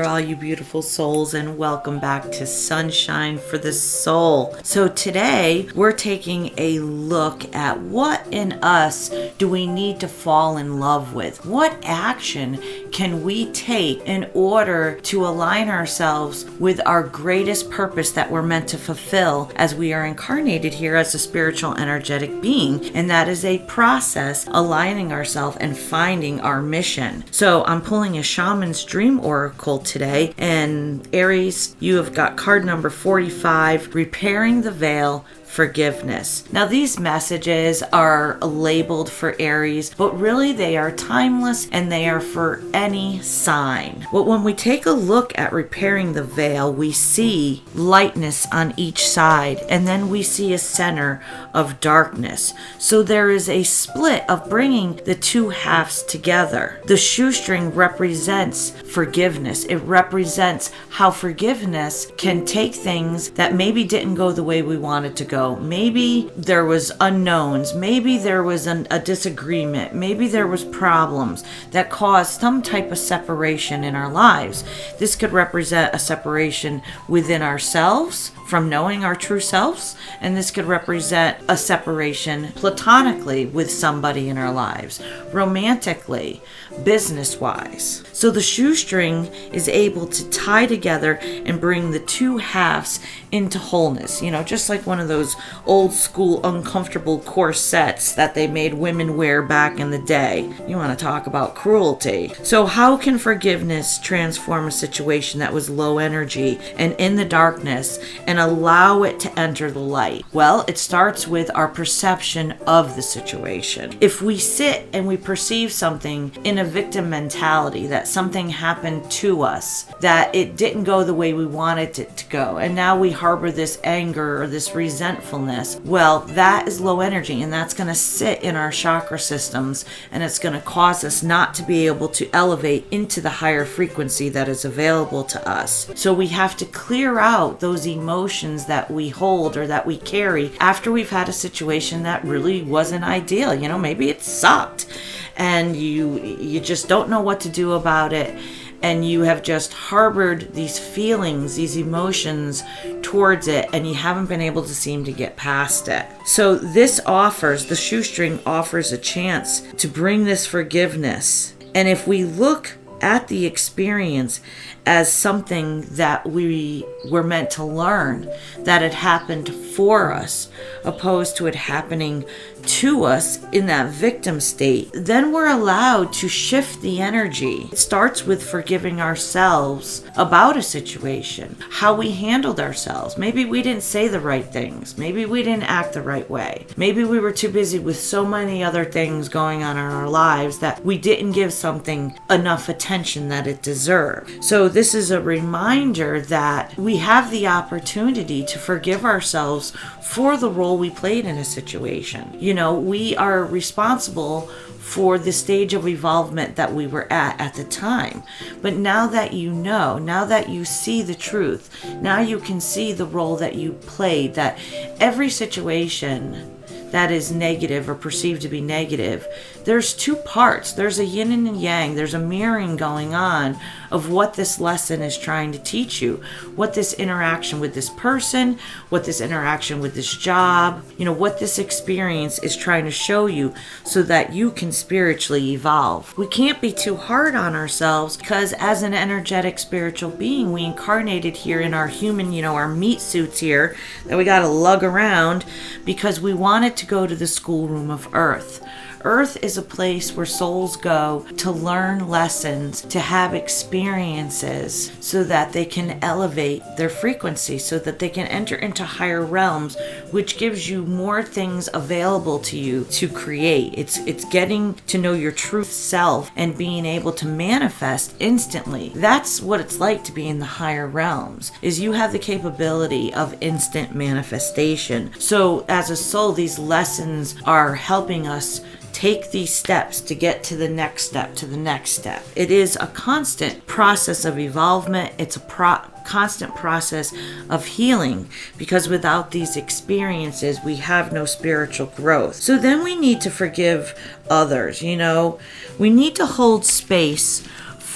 there, all you beautiful souls, and welcome back to Sunshine for the Soul. So today we're taking a look at what in us do we need to fall in love with? What action can we take in order to align ourselves with our greatest purpose that we're meant to fulfill as we are incarnated here as a spiritual energetic being? And that is a process aligning ourselves and finding our mission. So I'm pulling a Shaman's Dream Oracle today, and Aries, you have got card number 45, Repairing the Veil, Forgiveness. Now these messages are labeled for Aries, but really they are timeless and they are for any sign. But when we take a look at repairing the veil, we see lightness on each side, and then we see a center of darkness. So there is a split of bringing the two halves together. The shoestring represents forgiveness. It represents how forgiveness can take things that maybe didn't go the way we wanted to go. Maybe there was unknowns, maybe there was a disagreement, maybe there was problems that caused some type of separation in our lives. This could represent a separation within ourselves from knowing our true selves, and this could represent a separation platonically with somebody in our lives, romantically, business-wise. So the shoestring is able to tie together and bring the two halves into wholeness, just like one of those old school uncomfortable corsets that they made women wear back in the day. You want to talk about cruelty. So how can forgiveness transform a situation that was low energy and in the darkness and allow it to enter the light? Well, it starts with our perception of the situation. If we sit and we perceive something in a victim mentality, that something happened to us, that it didn't go the way we wanted it to go, and now we harbor this anger or this resentfulness, well, that is low energy, and that's going to sit in our chakra systems, and it's going to cause us not to be able to elevate into the higher frequency that is available to us. So we have to clear out those emotions that we hold or that we carry after we've had a situation that really wasn't ideal. Maybe it sucked and you just don't know what to do about it, and you have just harbored these feelings, these emotions towards it, and you haven't been able to seem to get past it. So the shoestring offers a chance to bring this forgiveness. And if we look at the experience as something that we were meant to learn, that it happened for us, opposed to it happening to us in that victim state, then we're allowed to shift the energy. It starts with forgiving ourselves about a situation, how we handled ourselves. Maybe we didn't say the right things. Maybe we didn't act the right way. Maybe we were too busy with so many other things going on in our lives that we didn't give something enough attention that it deserved. So this is a reminder that we have the opportunity to forgive ourselves for the role we played in a situation. We are responsible for the stage of evolvement that we were at the time. But now that now that you see the truth, now you can see the role that you played, that every situation that is negative or perceived to be negative, there's two parts. There's a yin and a yang. There's a mirroring going on of what this lesson is trying to teach you, what this interaction with this person, what this interaction with this job, what this experience is trying to show you so that you can spiritually evolve. We can't be too hard on ourselves, because as an energetic spiritual being, we incarnated here in our human, our meat suits here that we got to lug around because we wanted to go to the schoolroom of Earth. Earth is a place where souls go to learn lessons, to have experiences so that they can elevate their frequency, so that they can enter into higher realms, which gives you more things available to you to create. It's getting to know your true self and being able to manifest instantly. That's what it's like to be in the higher realms, is you have the capability of instant manifestation. So as a soul, these lessons are helping us take these steps to get to the next step, to the next step. It is a constant process of evolvement. It's a constant process of healing, because without these experiences, we have no spiritual growth. So then we need to forgive others. We need to hold space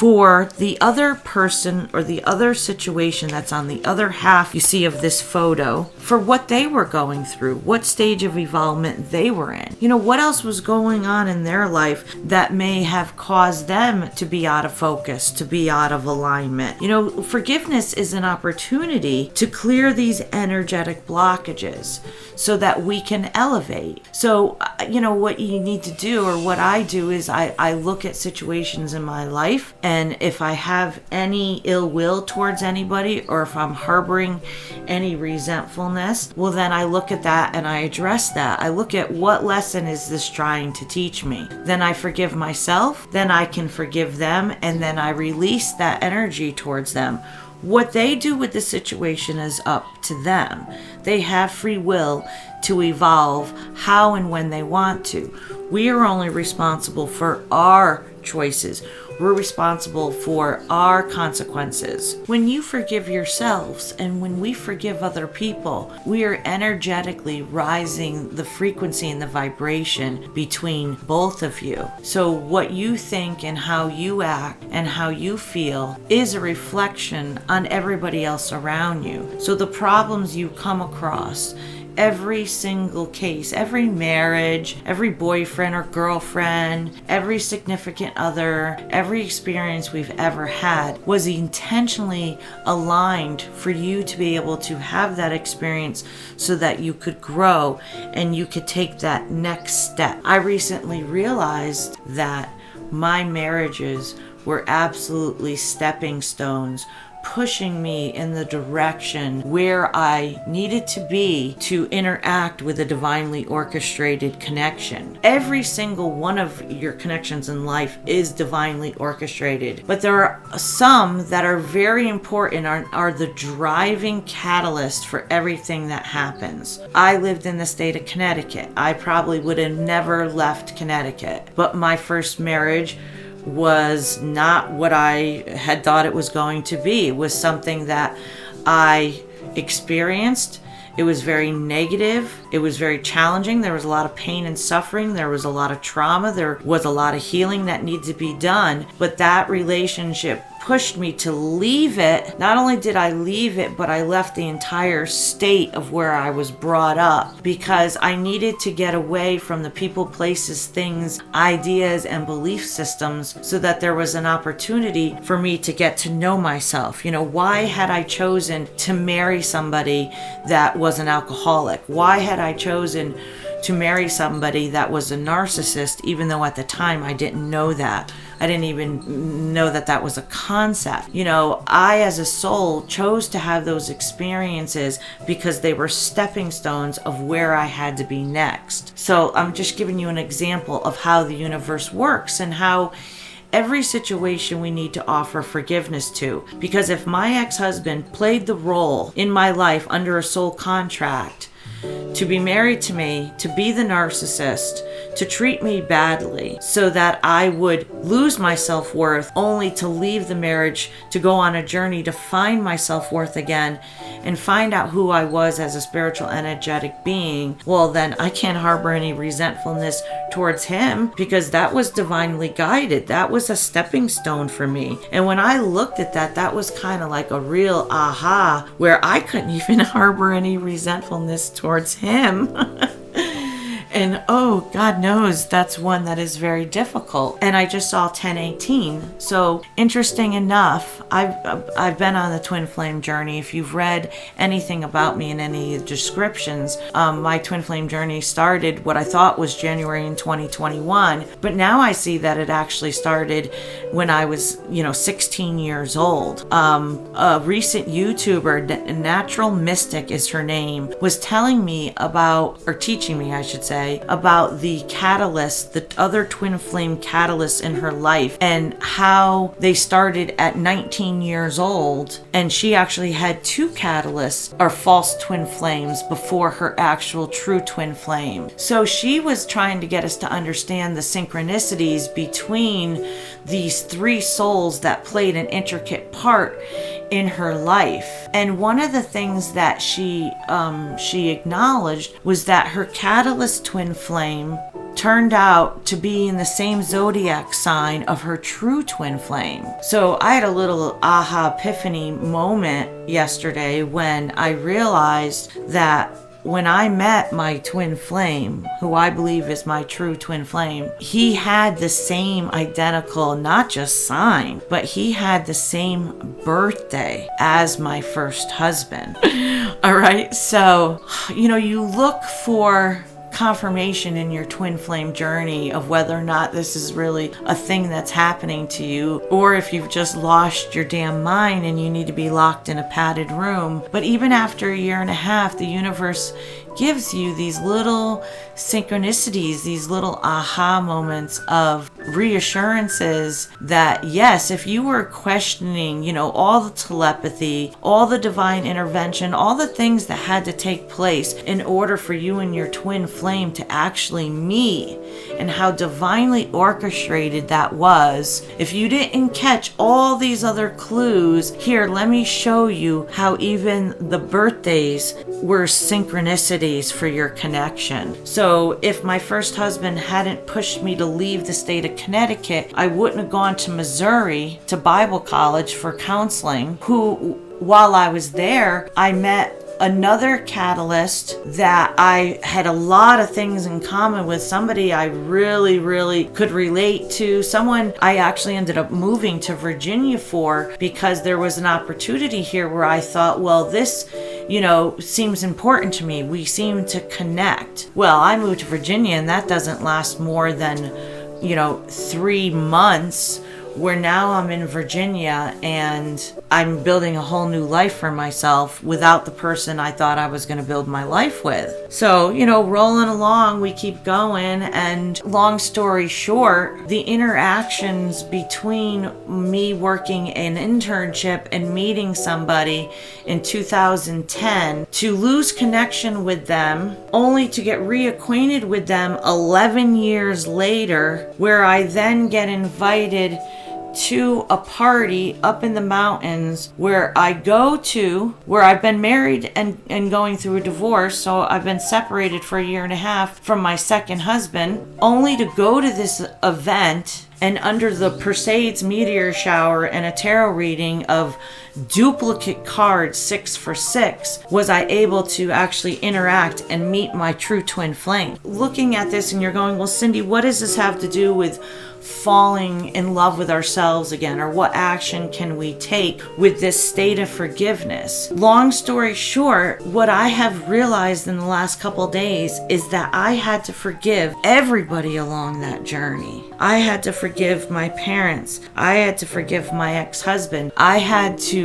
for the other person or the other situation that's on the other half you see of this photo, for what they were going through, what stage of evolvement they were in. What else was going on in their life that may have caused them to be out of focus, to be out of alignment. Forgiveness is an opportunity to clear these energetic blockages so that we can elevate. So, what you need to do, or what I do, is I look at situations in my life, and if I have any ill will towards anybody, or if I'm harboring any resentfulness, well, then I look at that and I address that. I look at what lesson is this trying to teach me. Then I forgive myself, then I can forgive them, and then I release that energy towards them. What they do with the situation is up to them. They have free will to evolve how and when they want to. We are only responsible for our choices. We're responsible for our consequences. When you forgive yourselves and when we forgive other people, we are energetically rising the frequency and the vibration between both of you. So what you think and how you act and how you feel is a reflection on everybody else around you. So the problems you come across, every single case, every marriage, every boyfriend or girlfriend, every significant other, every experience we've ever had was intentionally aligned for you to be able to have that experience so that you could grow and you could take that next step. I recently realized that my marriages were absolutely stepping stones, pushing me in the direction where I needed to be to interact with a divinely orchestrated connection. Every single one of your connections in life is divinely orchestrated, but there are some that are very important, are the driving catalyst for everything that happens. I lived in the state of Connecticut. I probably would have never left Connecticut, but my first marriage was not what I had thought it was going to be. It was something that I experienced. It was very negative. It was very challenging. There was a lot of pain and suffering. There was a lot of trauma. There was a lot of healing that needed to be done. But that relationship pushed me to leave it. Not only did I leave it, but I left the entire state of where I was brought up because I needed to get away from the people, places, things, ideas, and belief systems so that there was an opportunity for me to get to know myself. Why had I chosen to marry somebody that was an alcoholic? Why had I chosen to marry somebody that was a narcissist, even though at the time I didn't know that? I didn't even know that that was a concept. I as a soul chose to have those experiences because they were stepping stones of where I had to be next. So I'm just giving you an example of how the universe works and how every situation we need to offer forgiveness to. Because if my ex-husband played the role in my life under a soul contract to be married to me, to be the narcissist, to treat me badly so that I would lose my self-worth only to leave the marriage to go on a journey to find my self-worth again and find out who I was as a spiritual energetic being, well then I can't harbor any resentfulness towards him because that was divinely guided. That was a stepping stone for me. And when I looked at that, that was kind of like a real aha where I couldn't even harbor any resentfulness towards him. And oh, God knows that's one that is very difficult. And I just saw 1018. So interesting enough, I've been on the twin flame journey. If you've read anything about me in any of the descriptions, my twin flame journey started what I thought was January in 2021. But now I see that it actually started when I was, 16 years old. A recent YouTuber, Natural Mystic is her name, was telling me about, or teaching me, I should say, about the catalyst, the other twin flame catalysts in her life and how they started at 19 years old. And she actually had two catalysts or false twin flames before her actual true twin flame. So she was trying to get us to understand the synchronicities between these three souls that played an intricate part in her life. And one of the things that she acknowledged was that her catalyst twin flame turned out to be in the same zodiac sign of her true twin flame. So I had a little aha epiphany moment yesterday when I realized that when I met my twin flame, who I believe is my true twin flame, he had the same identical, not just sign, but he had the same birthday as my first husband. All right. So, you look for confirmation in your twin flame journey of whether or not this is really a thing that's happening to you, or if you've just lost your damn mind and you need to be locked in a padded room. But even after a year and a half, the universe gives you these little synchronicities, these little aha moments of reassurances that yes, if you were questioning, all the telepathy, all the divine intervention, all the things that had to take place in order for you and your twin flame to actually meet, and how divinely orchestrated that was, if you didn't catch all these other clues, here, let me show you how even the birthdays were synchronicities for your connection. So if my first husband hadn't pushed me to leave the state of Connecticut, I wouldn't have gone to Missouri to Bible college for counseling, who, while I was there, I met another catalyst that I had a lot of things in common with, somebody I really, really could relate to, someone I actually ended up moving to Virginia for because there was an opportunity here where I thought, well, this seems important to me. We seem to connect. Well, I moved to Virginia and that doesn't last more than, 3 months, where now I'm in Virginia and I'm building a whole new life for myself without the person I thought I was going to build my life with. So, rolling along, we keep going. And long story short, the interactions between me working an internship and meeting somebody in 2010, to lose connection with them, only to get reacquainted with them 11 years later, where I then get invited to a party up in the mountains where I go to, where I've been married and going through a divorce. So I've been separated for a year and a half from my second husband, only to go to this event and under the Perseids meteor shower and a tarot reading of duplicate cards 6 for 6, was I able to actually interact and meet my true twin flame. Looking at this and you're going, well, Cyndi, what does this have to do with falling in love with ourselves again, or what action can we take with this state of forgiveness? Long story short, what I have realized in the last couple days is that I had to forgive everybody along that journey. I had to forgive my parents. I had to forgive my ex-husband. I had to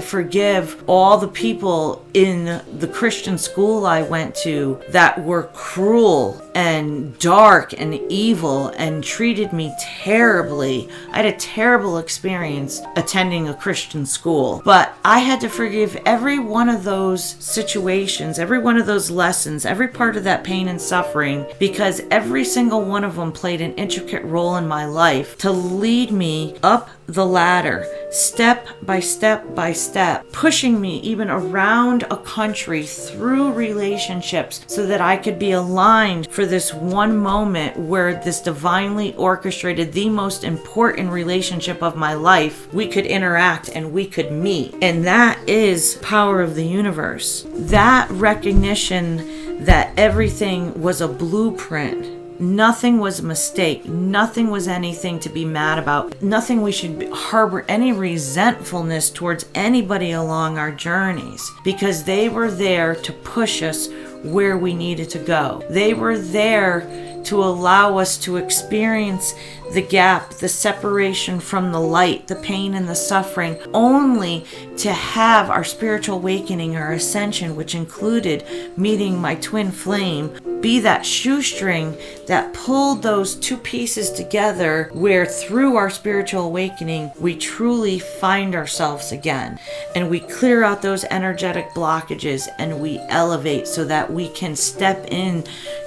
forgive all the people in the Christian school I went to that were cruel and dark and evil and treated me terribly. I had a terrible experience attending a Christian school, but I had to forgive every one of those situations, every one of those lessons, every part of that pain and suffering, because every single one of them played an intricate role in my life to lead me up the ladder, step by step by step, pushing me even around a country through relationships so that I could be aligned for this one moment where this divinely orchestrated, the most important relationship of my life, we could interact and we could meet. And that is power of the universe. That recognition that everything was a blueprint. Nothing was a mistake. Nothing was anything to be mad about. Nothing we should harbor any resentfulness towards anybody along our journeys, because they were there to push us where we needed to go. They were there to allow us to experience the gap, the separation from the light, the pain and the suffering, only to have our spiritual awakening, our ascension, which included meeting my twin flame, be that shoestring that pulled those two pieces together, where through our spiritual awakening, we truly find ourselves again. And we clear out those energetic blockages and we elevate so that we can step in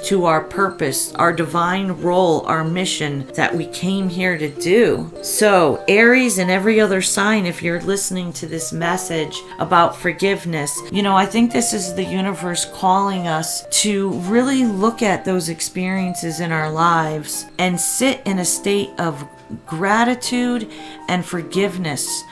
to our purpose, our our divine role, our mission that we came here to do. So, Aries and every other sign, if you're listening to this message about forgiveness, I think this is the universe calling us to really look at those experiences in our lives and sit in a state of gratitude and forgiveness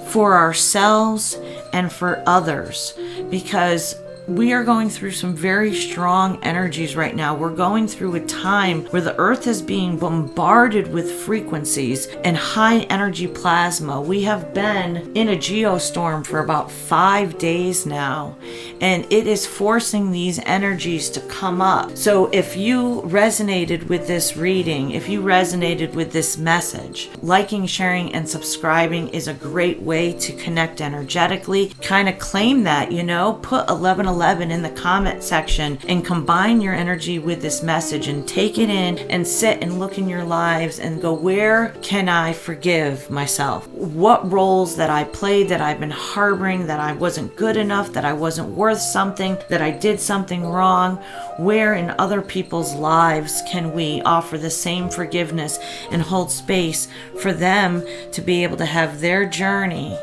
for ourselves and for others, because we are going through some very strong energies right now. We're going through a time where the earth is being bombarded with frequencies and high energy plasma. We have been in a geostorm for about 5 days now, and it is forcing these energies to come up. So if you resonated with this reading, if you resonated with this message, liking, sharing, and subscribing is a great way to connect energetically. Kind of claim that, put 1111 in the comment section and combine your energy with this message and take it in and sit and look in your lives and go, where can I forgive myself? What roles that I played that I've been harboring, that I wasn't good enough, that I wasn't worth something, that I did something wrong? Where in other people's lives can we offer the same forgiveness and hold space for them to be able to have their journey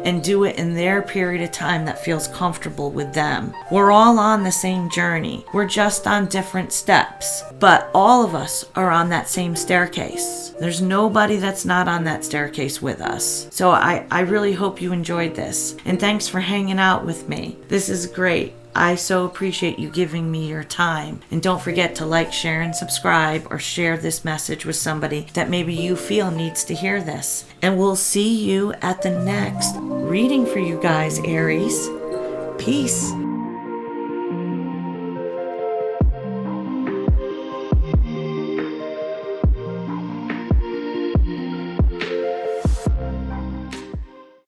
and do it in their period of time that feels comfortable with them? We're all on the same journey. We're just on different steps, but all of us are on that same staircase. There's nobody that's not on that staircase with us. So I really hope you enjoyed this, and thanks for hanging out with me. This is great. I so appreciate you giving me your time. And don't forget to like, share, and subscribe, or share this message with somebody that maybe you feel needs to hear this. And we'll see you at the next reading for you guys, Aries. Peace.